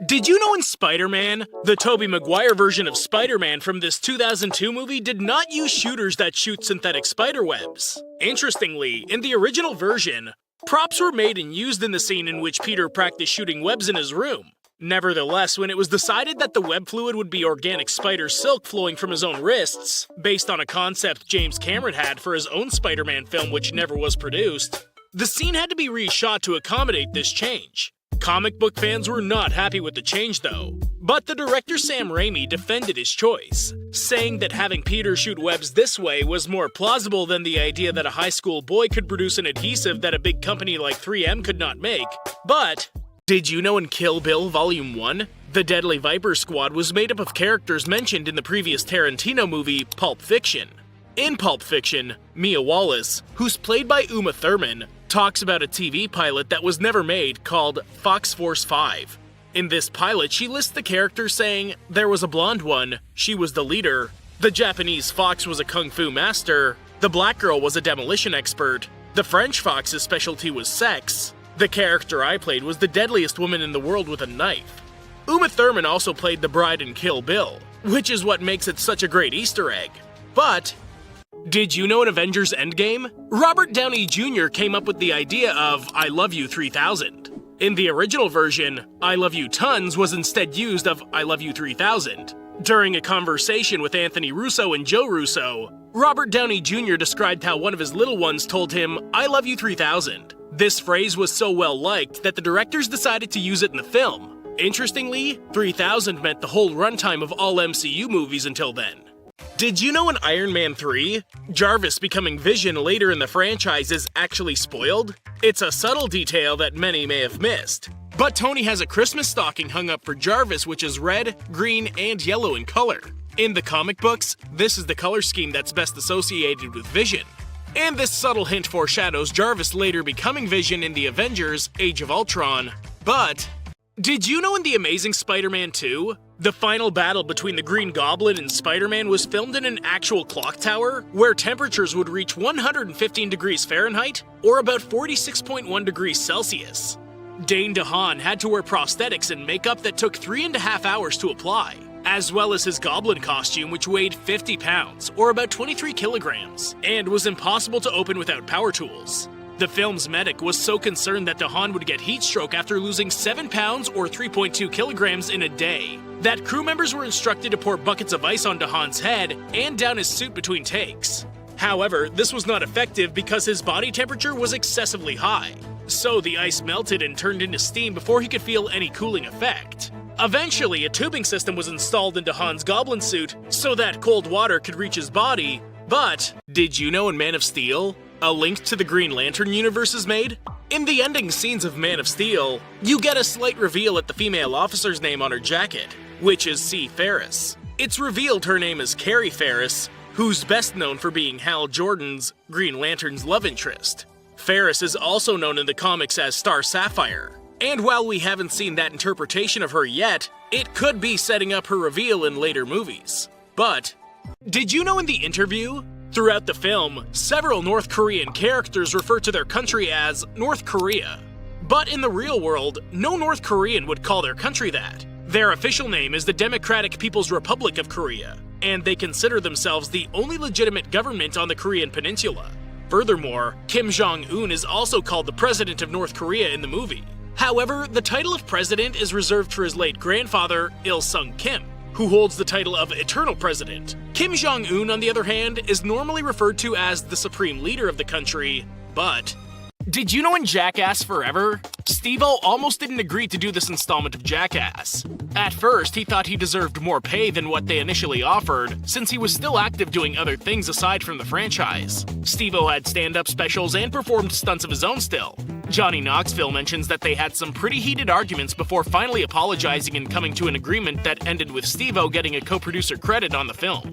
Did you know in Spider-Man, the Tobey Maguire version of Spider-Man from this 2002 movie did not use shooters that shoot synthetic spiderwebs? Interestingly, in the original version, props were made and used in the scene in which Peter practiced shooting webs in his room. Nevertheless, when it was decided that the web fluid would be organic spider silk flowing from his own wrists, based on a concept James Cameron had for his own Spider-Man film which never was produced, the scene had to be reshot to accommodate this change. Comic book fans were not happy with the change though, but the director Sam Raimi defended his choice, saying that having Peter shoot webs this way was more plausible than the idea that a high school boy could produce an adhesive that a big company like 3M could not make. But did you know in Kill Bill Volume 1, the Deadly Viper Squad was made up of characters mentioned in the previous Tarantino movie, Pulp Fiction? In Pulp Fiction, Mia Wallace, who's played by Uma Thurman, talks about a TV pilot that was never made called Fox Force 5. In this pilot, she lists the characters saying, there was a blonde one, she was the leader, the Japanese fox was a kung fu master, the black girl was a demolition expert, the French fox's specialty was sex, the character I played was the deadliest woman in the world with a knife. Uma Thurman also played the bride in Kill Bill, which is what makes it such a great Easter egg. But did you know in Avengers Endgame, Robert Downey Jr. came up with the idea of I Love You 3000. In the original version, I Love You Tons was instead used of I Love You 3000. During a conversation with Anthony Russo and Joe Russo, Robert Downey Jr. described how one of his little ones told him, I love you 3000. This phrase was so well liked that the directors decided to use it in the film. Interestingly, 3000 meant the whole runtime of all MCU movies until then. Did you know in Iron Man 3, Jarvis becoming Vision later in the franchise is actually spoiled? It's a subtle detail that many may have missed. But Tony has a Christmas stocking hung up for Jarvis which is red, green, and yellow in color. In the comic books, this is the color scheme that's best associated with Vision. And this subtle hint foreshadows Jarvis later becoming Vision in the Avengers Age of Ultron. But did you know in The Amazing Spider-Man 2, the final battle between the Green Goblin and Spider-Man was filmed in an actual clock tower, where temperatures would reach 115 degrees Fahrenheit, or about 46.1 degrees Celsius. Dane DeHaan had to wear prosthetics and makeup that took 3.5 hours to apply, as well as his Goblin costume which weighed 50 pounds, or about 23 kilograms, and was impossible to open without power tools. The film's medic was so concerned that DeHaan would get heat stroke after losing 7 pounds or 3.2 kilograms in a day, that crew members were instructed to pour buckets of ice on DeHaan's head and down his suit between takes. However, this was not effective because his body temperature was excessively high, so the ice melted and turned into steam before he could feel any cooling effect. Eventually, a tubing system was installed into Han's Goblin suit so that cold water could reach his body. But did you know in Man of Steel, a link to the Green Lantern universe is made? In the ending scenes of Man of Steel, you get a slight reveal at the female officer's name on her jacket, which is C. Ferris. It's revealed her name is Carrie Ferris, who's best known for being Hal Jordan's Green Lantern's love interest. Ferris is also known in the comics as Star Sapphire. And while we haven't seen that interpretation of her yet, it could be setting up her reveal in later movies. But did you know in The Interview? Throughout the film, several North Korean characters refer to their country as North Korea. But in the real world, no North Korean would call their country that. Their official name is the Democratic People's Republic of Korea, and they consider themselves the only legitimate government on the Korean peninsula. Furthermore, Kim Jong-un is also called the President of North Korea in the movie. However, the title of President is reserved for his late grandfather, Il-sung Kim, who holds the title of Eternal President. Kim Jong-un, on the other hand, is normally referred to as the Supreme Leader of the country, but did you know in Jackass Forever, Steve-O almost didn't agree to do this installment of Jackass. At first, he thought he deserved more pay than what they initially offered, since he was still active doing other things aside from the franchise. Steve-O had stand-up specials and performed stunts of his own still. Johnny Knoxville mentions that they had some pretty heated arguments before finally apologizing and coming to an agreement that ended with Steve-O getting a co-producer credit on the film.